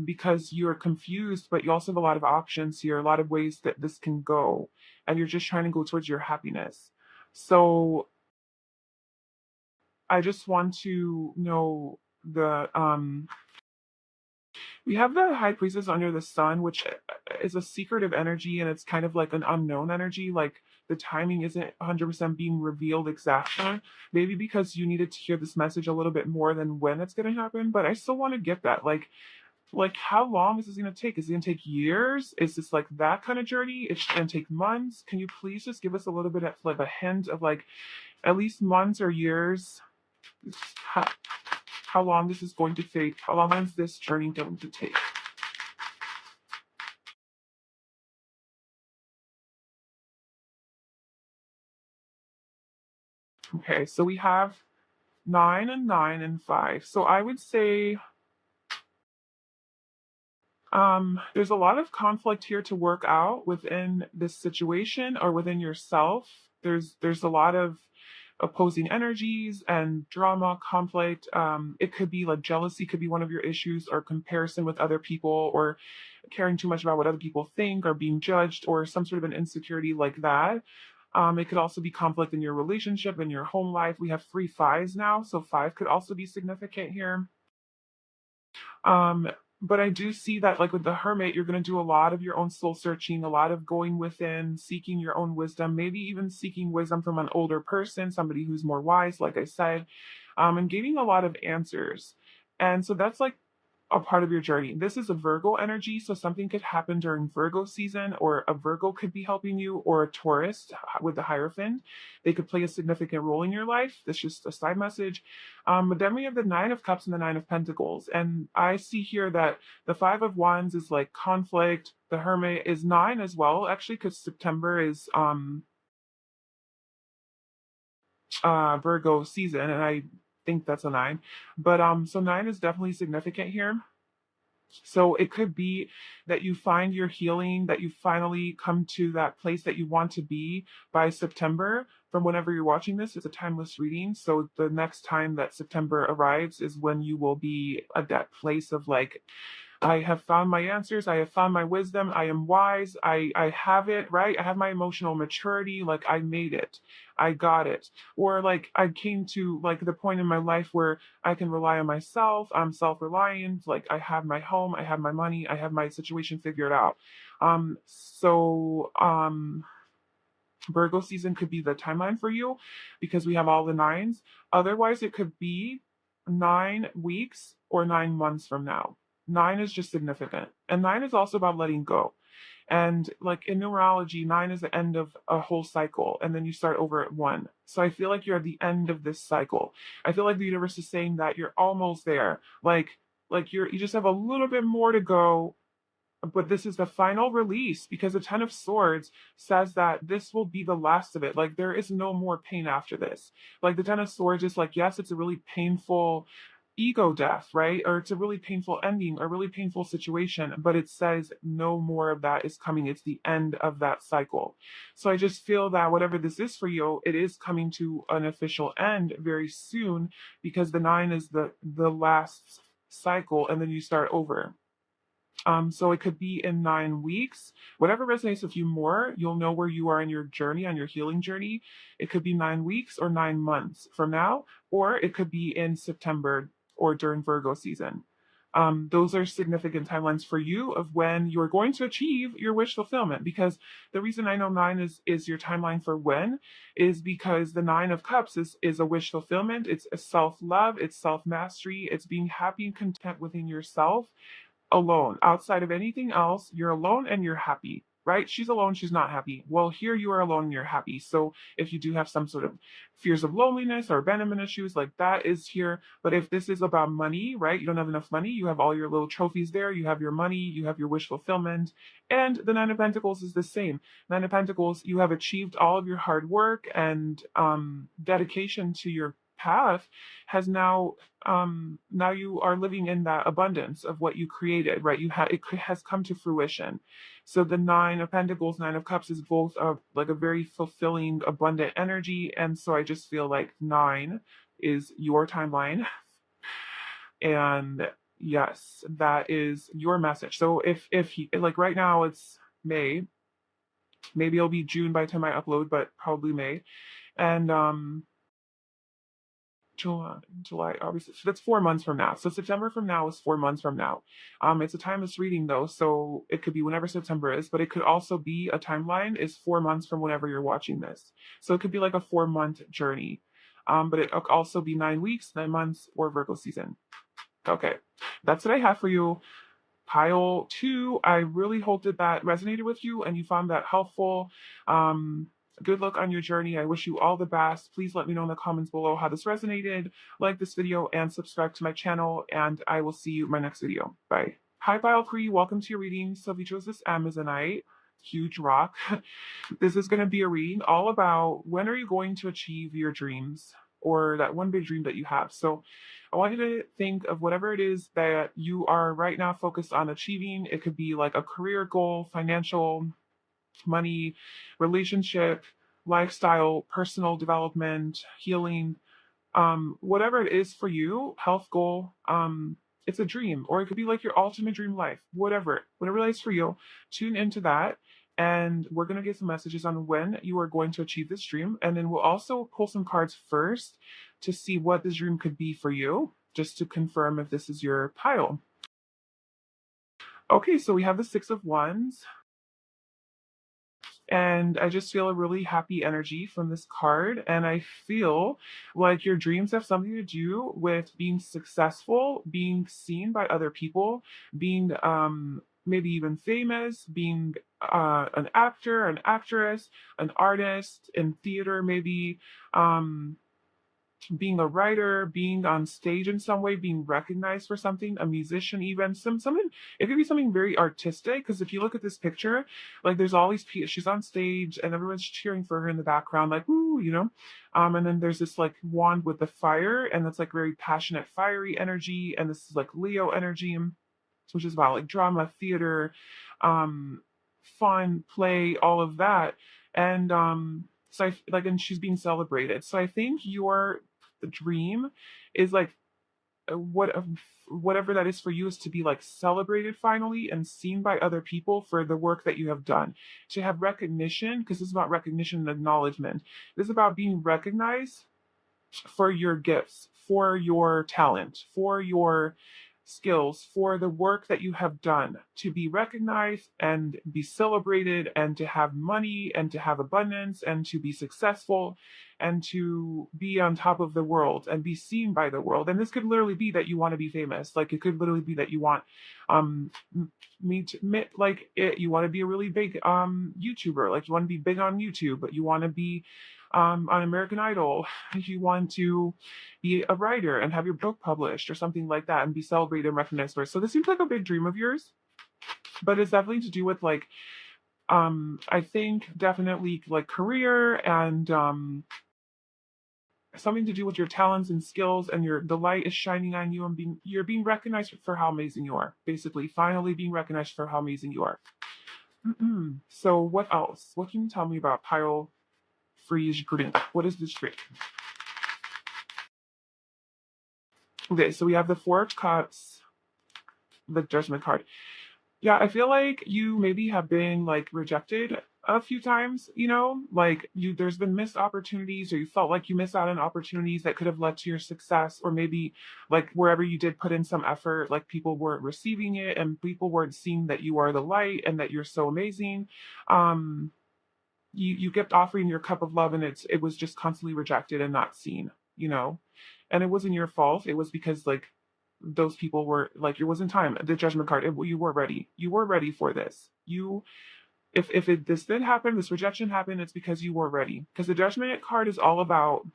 because you're confused, but you also have a lot of options here, a lot of ways that this can go, and you're just trying to go towards your happiness. So I just want to know the we have the high priestess under the sun, which is a secretive energy and it's kind of like an unknown energy. Like the timing isn't 100% being revealed exactly. Maybe because you needed to hear this message a little bit more than when it's going to happen, but I still want to get that. Like how long is this going to take? Is it going to take years? Is this like that kind of journey? It's going to take months. Can you please just give us a little bit of like a hint of like at least months or years? How, how long this is going to take? How long is this journey going to take? Okay, so we have 9 and 5. So I would say there's a lot of conflict here to work out within this situation or within yourself. There's a lot of opposing energies and drama, conflict. It could be like jealousy could be one of your issues, or comparison with other people, or caring too much about what other people think, or being judged, or some sort of an insecurity like that. It could also be conflict in your relationship, in your home life. We have 3 5s now, so 5 could also be significant here. Um, but I do see that, like with the hermit, you're going to do a lot of your own soul searching, a lot of going within, seeking your own wisdom, maybe even seeking wisdom from an older person, somebody who's more wise, like I said, and getting a lot of answers. And so that's like a part of your journey. This is a Virgo energy, so something could happen during Virgo season, or a Virgo could be helping you, or a Taurus with the Hierophant. They could play a significant role in your life. That's just a side message. But then we have the Nine of Cups and the Nine of Pentacles. And I see here that the Five of Wands is like conflict. The Hermit is 9 as well, actually, because September is Virgo season, and I think that's a 9. But so 9 is definitely significant here. So it could be that you find your healing, that you finally come to that place that you want to be by September. From whenever you're watching this, it's a timeless reading. So the next time that September arrives is when you will be at that place of like, I have found my answers. I have found my wisdom. I am wise. I have it, right? I have my emotional maturity. Like I made it. I got it. Or like I came to like the point in my life where I can rely on myself. I'm self-reliant. Like I have my home. I have my money. I have my situation figured out. So Virgo season could be the timeline for you because we have all the nines. Otherwise, it could be 9 weeks or 9 months from now. 9 is just significant. And 9 is also about letting go. And like in numerology, 9 is the end of a whole cycle, and then you start over at 1. So I feel like you're at the end of this cycle. I feel like the universe is saying that you're almost there. Like you just have a little bit more to go, but this is the final release because the Ten of Swords says that this will be the last of it. Like there is no more pain after this. Like the Ten of Swords is like, yes, it's a really painful ego death, right? Or it's a really painful ending, or a really painful situation, but it says no more of that is coming. It's the end of that cycle. So I just feel that whatever this is for you, it is coming to an official end very soon because the 9 is the last cycle, and then you start over. So it could be in 9 weeks. Whatever resonates with you more, you'll know where you are in your journey, on your healing journey. It could be 9 weeks or 9 months from now, or it could be in September or during Virgo season. Those are significant timelines for you of when you're going to achieve your wish fulfillment. Because the reason I know 9 is your timeline for when is because the 9 of Cups is a wish fulfillment. It's a self-love, it's self-mastery, it's being happy and content within yourself alone. Outside of anything else, you're alone and you're happy, right? She's alone, she's not happy. Well, here you are alone and you're happy. So if you do have some sort of fears of loneliness or abandonment issues, like that is here. But if this is about money, right? You don't have enough money, you have all your little trophies there, you have your money, you have your wish fulfillment. And the Nine of Pentacles is the same. Nine of Pentacles, you have achieved all of your hard work and dedication to your path has now you are living in that abundance of what you created, right? Has come to fruition. So the 9 of Pentacles, 9 of Cups is both like a very fulfilling, abundant energy, and so I just feel like 9 is your timeline, and yes, that is your message. So if like right now it's May, maybe it'll be June by the time I upload, but probably May, and July, August. So that's 4 months from now. So September from now is 4 months from now. It's a timeless reading though, so it could be whenever September is, but it could also be a timeline is 4 months from whenever you're watching this. So it could be like a 4 month journey. But it could also be 9 weeks, 9 months, or Virgo season. Okay, that's what I have for you. Pile two, I really hope that that resonated with you and you found that helpful. Good luck on your journey. I wish you all the best. Please let me know in the comments below how this resonated. Like this video and subscribe to my channel, and I will see you in my next video. Bye. Hi, Pile 3. Welcome to your reading. So if you chose this Amazonite, huge rock, this is going to be a reading all about when are you going to achieve your dreams or that one big dream that you have. So I want you to think of whatever it is that you are right now focused on achieving. It could be like a career goal, financial, money, relationship, lifestyle, personal development, healing, whatever it is for you, health goal. It's a dream, or it could be like your ultimate dream life, whatever it is for you. Tune into that, and we're going to get some messages on when you are going to achieve this dream, and then we'll also pull some cards first to see what this dream could be for you, just to confirm if this is your pile. Okay, so we have the Six of Wands. And I just feel a really happy energy from this card. And I feel like your dreams have something to do with being successful, being seen by other people, being maybe even famous, being an actor, an actress, an artist in theater, maybe. Being a writer, being on stage in some way, being recognized for something, a musician, even something. It could be something very artistic. Because if you look at this picture, like there's all these people, she's on stage and everyone's cheering for her in the background, like woo, you know. And then there's this like wand with the fire, and it's like very passionate, fiery energy, and this is like Leo energy, which is about like drama, theater, fun, play, all of that, and so and she's being celebrated. So I think your dream is like whatever that is for you is to be like celebrated finally and seen by other people for the work that you have done, to have recognition, because this is about recognition and acknowledgement. This is about being recognized for your gifts, for your talent, for your skills, for the work that you have done, to be recognized and be celebrated, and to have money and to have abundance and to be successful and to be on top of the world and be seen by the world. And this could literally be that you want to be famous. Like it could literally be that you want you want to be a really big YouTuber, like you want to be big on YouTube, but you want to be on American Idol. You want to be a writer and have your book published or something like that and be celebrated and recognized for it. So this seems like a big dream of yours, but it's definitely to do with like, I think definitely like career and something to do with your talents and skills, and the light is shining on you, and you're being recognized for how amazing you are. Basically, finally being recognized for how amazing you are. So what else? What can you tell me about pile freeze prudent? What is this trick? Okay, so we have the Four of Cups, the Judgment card. Yeah, I feel like you maybe have been like rejected a few times, you know, like there's been missed opportunities, or you felt like you missed out on opportunities that could have led to your success, or maybe like wherever you did put in some effort, like people weren't receiving it and people weren't seeing that you are the light and that you're so amazing. You kept offering your cup of love, and it was just constantly rejected and not seen, you know. And it wasn't your fault. It was because like those people were like, it wasn't time. The Judgment card, you were ready. You were ready for this. This did happen, this rejection happened, it's because you were ready. Because the Judgment card is all about,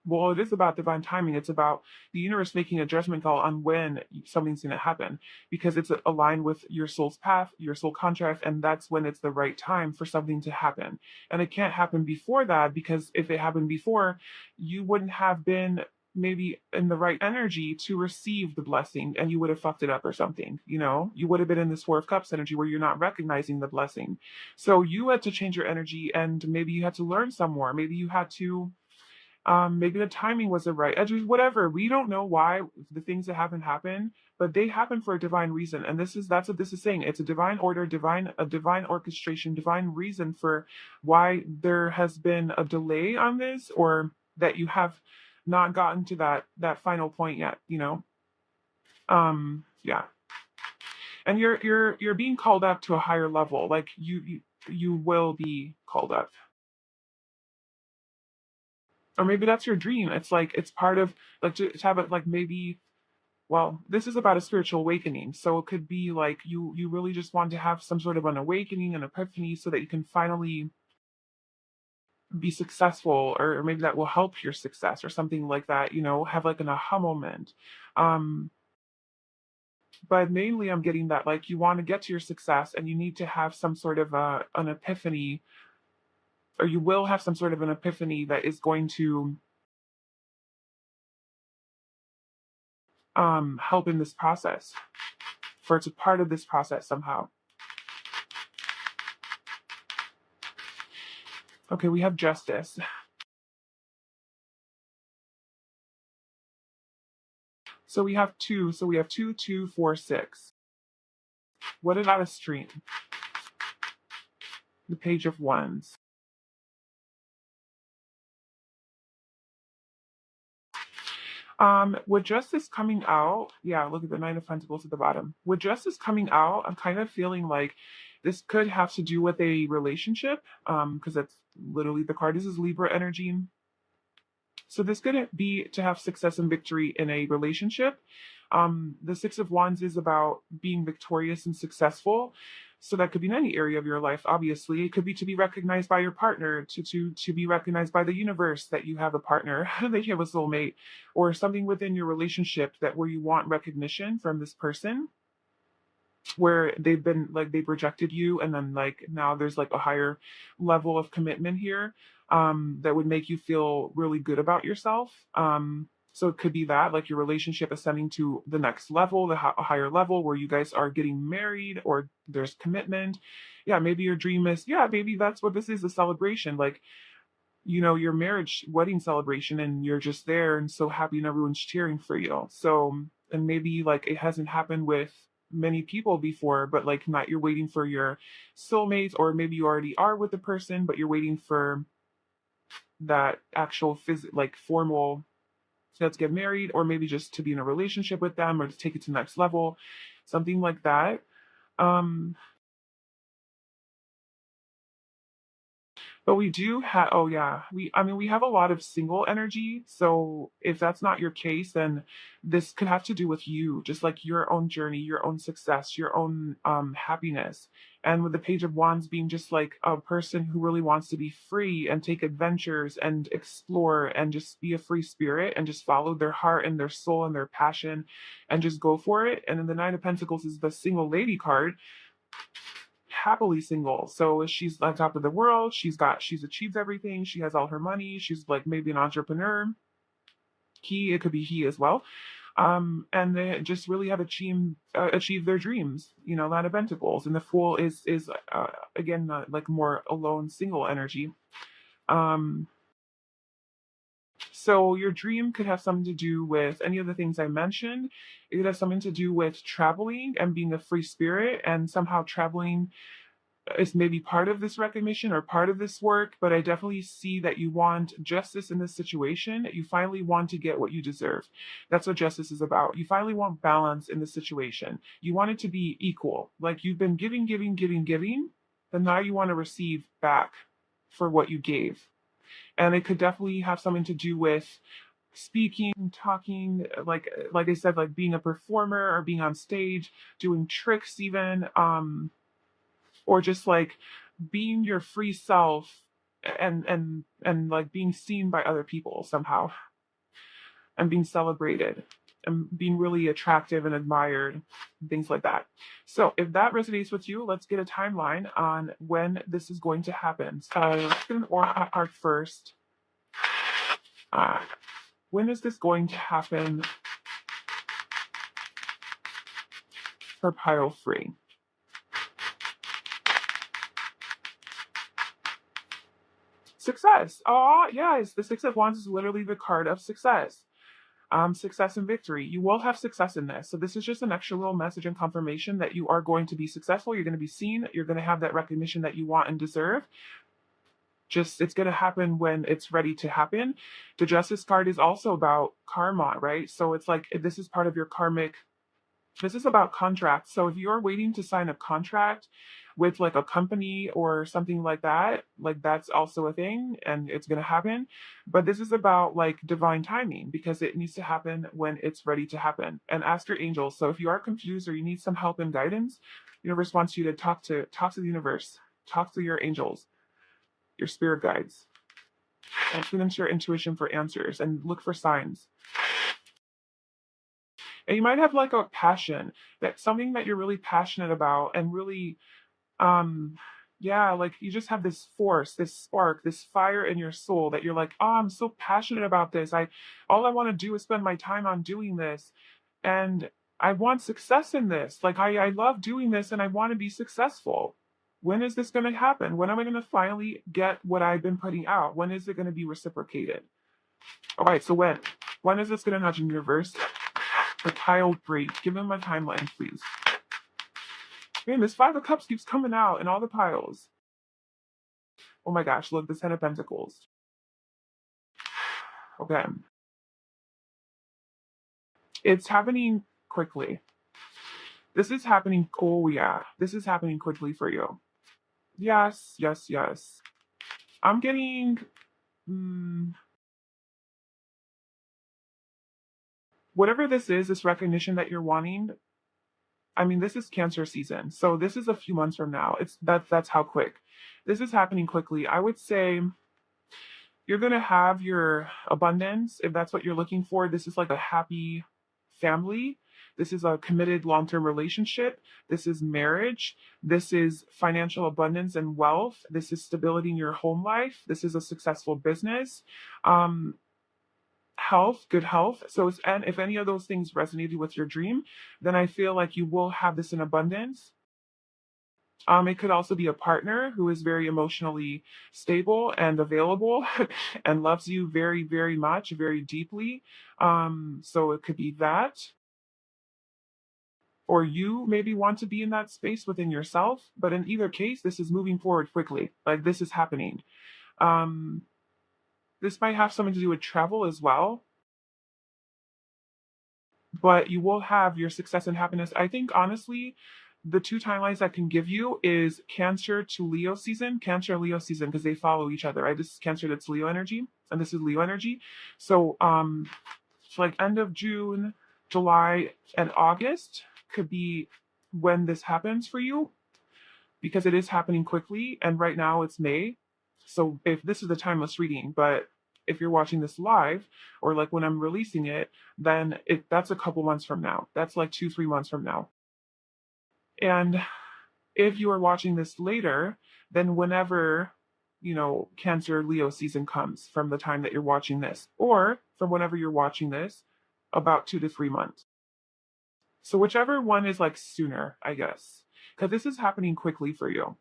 well, it is about divine timing. It's about the universe making a judgment call on when something's going to happen, because it's aligned with your soul's path, your soul contract, and that's when it's the right time for something to happen. And it can't happen before that, because if it happened before, you wouldn't have been maybe in the right energy to receive the blessing, and you would have fucked it up or something, you know. You would have been in this Four of Cups energy where you're not recognizing the blessing. So you had to change your energy, and maybe you had to learn some more. Maybe you had to maybe the timing wasn't right. Whatever. We don't know why the things that happen, but they happen for a divine reason. And that's what this is saying. It's a divine order, a divine orchestration, divine reason for why there has been a delay on this, or that you have not gotten to that final point yet, you know. Yeah. And you're being called up to a higher level. Like you will be called up. Or maybe that's your dream. It's like it's part of like to have it like maybe, well, this is about a spiritual awakening. So it could be like you really just want to have some sort of an awakening, an epiphany, so that you can finally be successful, or maybe that will help your success or something like that, you know, have like an aha moment. Um, but mainly I'm getting that like you want to get to your success and you need to have some sort of an epiphany, or you will have some sort of an epiphany that is going to help in this process, for it's a part of this process somehow. Okay, we have justice. So we have two. So we have 2, 2, 4, 6. What about a stream? The Page of Wands. With justice coming out, yeah, look at the Nine of Pentacles at the bottom. With justice coming out, I'm kind of feeling like this could have to do with a relationship, because that's literally the card. This is Libra energy. So this could be to have success and victory in a relationship. The Six of Wands is about being victorious and successful. So that could be in any area of your life, obviously. It could be to be recognized by your partner, to be recognized by the universe that you have a partner, that you have a soulmate, or something within your relationship that where you want recognition from this person, where they've been like they've rejected you, and then like now there's like a higher level of commitment here, that would make you feel really good about yourself. So it could be that like your relationship ascending to the next level, a higher level where you guys are getting married or there's commitment. Yeah, maybe your dream is, yeah, maybe that's what this is, a celebration, like, you know, your marriage wedding celebration, and you're just there and so happy and everyone's cheering for you. So, and maybe like it hasn't happened with many people before, but like not, you're waiting for your soulmates, or maybe you already are with the person but you're waiting for that actual like formal, let's get married, or maybe just to be in a relationship with them or to take it to the next level, something like that. um But we do have, oh yeah, I mean, we have a lot of single energy. So if that's not your case, then this could have to do with you, just like your own journey, your own success, your own happiness. And with the Page of Wands being just like a person who really wants to be free and take adventures and explore and just be a free spirit and just follow their heart and their soul and their passion and just go for it. And then the Nine of Pentacles is the single lady card, happily single. So she's on top of the world. She's achieved everything. She has all her money. She's like maybe an entrepreneur. It could be he as well. And they just really have achieved their dreams. You know, Nine of Pentacles, and the Fool is again like more alone, single energy. Um, so your dream could have something to do with any of the things I mentioned. It could have something to do with traveling and being a free spirit, and somehow traveling is maybe part of this recognition or part of this work. But I definitely see that you want justice in this situation. You finally want to get what you deserve. That's what justice is about. You finally want balance in the situation. You want it to be equal. Like you've been giving, giving, giving, giving, and now you want to receive back for what you gave. And it could definitely have something to do with speaking, talking, like I said, like being a performer or being on stage, doing tricks even, or just like being your free self, and like being seen by other people somehow, and being celebrated and being really attractive and admired, things like that. So if that resonates with you, let's get a timeline on when this is going to happen. Let's get an oracle card first. When is this going to happen for pile free? Success. Oh, yes. The Six of Wands is literally the card of success. Success and victory. You will have success in this. So this is just an extra little message and confirmation that you are going to be successful. You're going to be seen. You're going to have that recognition that you want and deserve. just it's going to happen when it's ready to happen. The Justice card is also about karma, right? So it's like this is part of your karmic, this is about contracts. So if you're waiting to sign a contract with like a company or something like that's also a thing and it's going to happen. But this is about like divine timing because it needs to happen when it's ready to happen. And ask your angels. So if you are confused or you need some help and guidance, the universe wants you to talk to the universe, talk to your angels, your spirit guides, and tune into your intuition for answers and look for signs. And you might have like a passion, that's something that you're really passionate about and really, um, yeah, like you just have this force, this spark, this fire in your soul that you're like, oh, I'm so passionate about this. All I want to do is spend my time on doing this. And I want success in this. Like I love doing this and I want to be successful. When is this going to happen? When am I going to finally get what I've been putting out? When is it going to be reciprocated? All right, so when is this going to nudge in reverse? For tile 3, give them a timeline, please. Man, this 5 of Cups keeps coming out in all the piles. Oh my gosh, look, the 10 of Pentacles. Okay. It's happening quickly. This is happening, oh yeah, this is happening quickly for you. Yes, yes, yes. I'm getting, whatever this is, this recognition that you're wanting, I mean, this is Cancer season. So this is a few months from now. That's how quick. This is happening quickly. I would say you're going to have your abundance if that's what you're looking for. This is like a happy family. This is a committed long-term relationship. This is marriage. This is financial abundance and wealth. This is stability in your home life. This is a successful business. Um, Health, good health. And if any of those things resonated with your dream, then I feel like you will have this in abundance. It could also be a partner who is very emotionally stable and available and loves you very, very much, very deeply. So it could be that. Or you maybe want to be in that space within yourself. But in either case, this is moving forward quickly. Like this is happening. Um, this might have something to do with travel as well. But you will have your success and happiness. I think honestly, the two timelines I can give you is Cancer to Leo season, Cancer Leo season, because they follow each other. Right? This is Cancer, that's Leo energy, and this is Leo energy. So like end of June, July, and August could be when this happens for you, because it is happening quickly, and right now it's May. So if this is a timeless reading, but if you're watching this live or like when I'm releasing it, then that's a couple months from now. That's like 2-3 months from now. And if you are watching this later, then whenever, Cancer Leo season comes from the time that you're watching this, or from whenever you're watching this, about 2 to 3 months. So whichever one is like sooner, I guess, because this is happening quickly for you.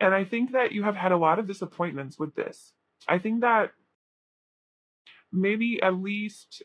And I think that you have had a lot of disappointments with this. I think that maybe at least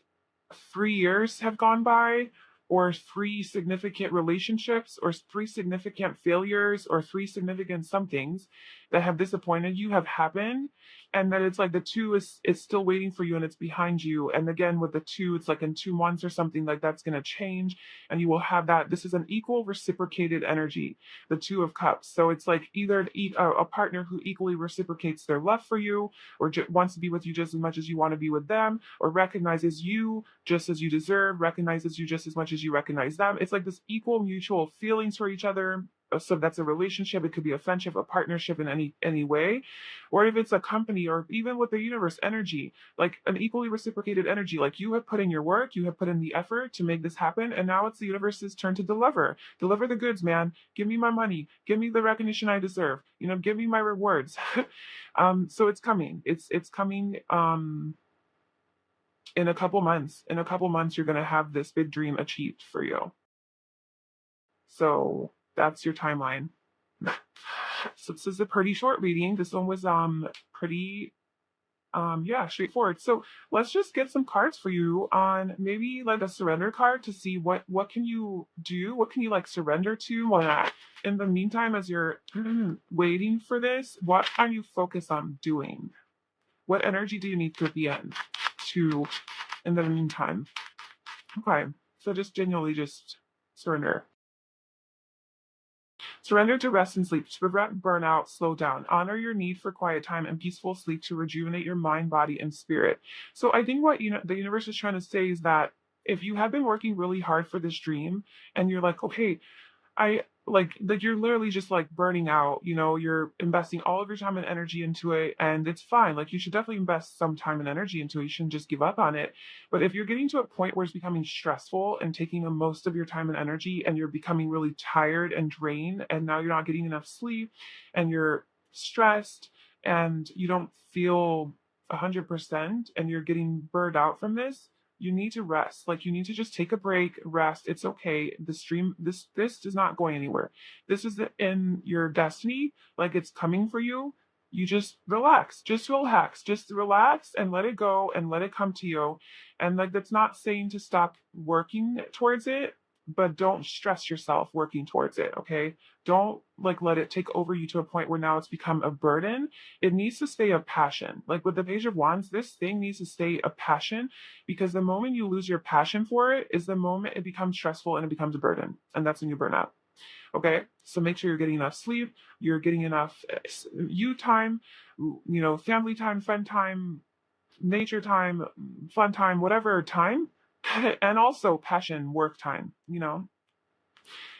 3 years have gone by, or 3 significant relationships, or 3 significant failures, or 3 significant somethings that have disappointed you have happened. And that it's like the two is still waiting for you and it's behind you. And again, with the two, it's like in 2 months or something like that's going to change. And you will have that. This is an equal reciprocated energy, the Two of Cups. So it's like either a partner who equally reciprocates their love for you, or wants to be with you just as much as you want to be with them, or recognizes you just as you deserve, recognizes you just as much as you recognize them. It's like this equal mutual feelings for each other. So that's a relationship. It could be a friendship, a partnership in any way. Or if it's a company, or even with the universe energy, like an equally reciprocated energy. Like you have put in your work, you have put in the effort to make this happen, and now it's the universe's turn to deliver. Deliver the goods, man. Give me my money. Give me the recognition I deserve. Give me my rewards. So it's coming. It's coming. In a couple months. In a couple months, you're going to have this big dream achieved for you. So that's your timeline. So this is a pretty short reading. This one was pretty Yeah, straightforward. So let's just get some cards for you on maybe like a surrender card to see what can you do, what can you like surrender to while that. In the meantime, as you're waiting for this, what are you focused on doing? What energy do you need to be to in the meantime? Okay, so just genuinely just surrender. Surrender to rest and sleep to prevent burnout, slow down. Honor your need for quiet time and peaceful sleep to rejuvenate your mind, body, and spirit. So I think what the universe is trying to say is that if you have been working really hard for this dream and you're like, okay, I like you're literally just like burning out, you're investing all of your time and energy into it, and it's fine. Like you should definitely invest some time and energy into it. You shouldn't just give up on it. But if you're getting to a point where it's becoming stressful and taking the most of your time and energy and you're becoming really tired and drained and now you're not getting enough sleep and you're stressed and you don't feel 100% and you're getting burned out from this, you need to rest. Like you need to just take a break, rest. It's okay. The stream, this is not going anywhere. This is in your destiny. Like it's coming for you. You just relax. Just relax. Just relax and let it go and let it come to you. And like that's not saying to stop working towards it, but don't stress yourself working towards it. Okay. Don't like let it take over you to a point where now it's become a burden. It needs to stay a passion. Like with the Page of Wands, this thing needs to stay a passion, because the moment you lose your passion for it is the moment it becomes stressful and it becomes a burden. And that's when you burn out. Okay. So make sure you're getting enough sleep, you're getting enough you time, family time, friend time, nature time, fun time, whatever time, and also passion, work time.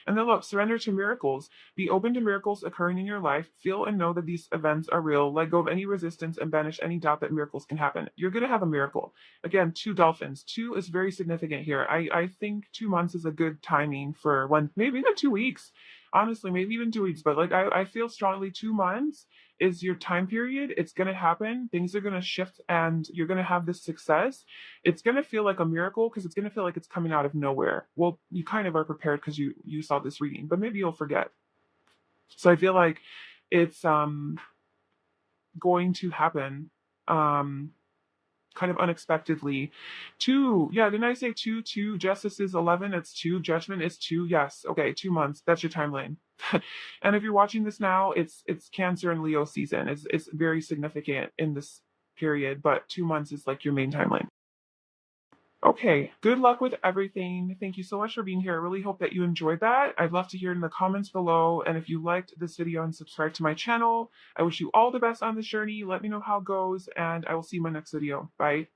And then look, surrender to miracles. Be open to miracles occurring in your life. Feel and know that these events are real. Let go of any resistance and banish any doubt that miracles can happen. You're going to have a miracle. Again, 2 dolphins. 2 is very significant here. I think 2 months is a good timing for one, maybe even 2 weeks. Honestly, maybe even 2 weeks. But like I feel strongly 2 months is your time period. It's going to happen. Things are going to shift and you're going to have this success. It's going to feel like a miracle because it's going to feel like it's coming out of nowhere. Well, you kind of are prepared because you saw this reading, but maybe you'll forget. So I feel like it's going to happen kind of unexpectedly. 2, yeah, didn't I say 2? Justice is 11, it's 2. Judgment is 2. Yes, okay, 2 months. That's your timeline. And if you're watching this now, it's Cancer and Leo season. It's very significant in this period, but 2 months is like your main timeline. Okay, good luck with everything. Thank you so much for being here. I really hope that you enjoyed that. I'd love to hear in the comments below. And if you liked this video and subscribe to my channel, I wish you all the best on this journey. Let me know how it goes, and I will see you in my next video. Bye.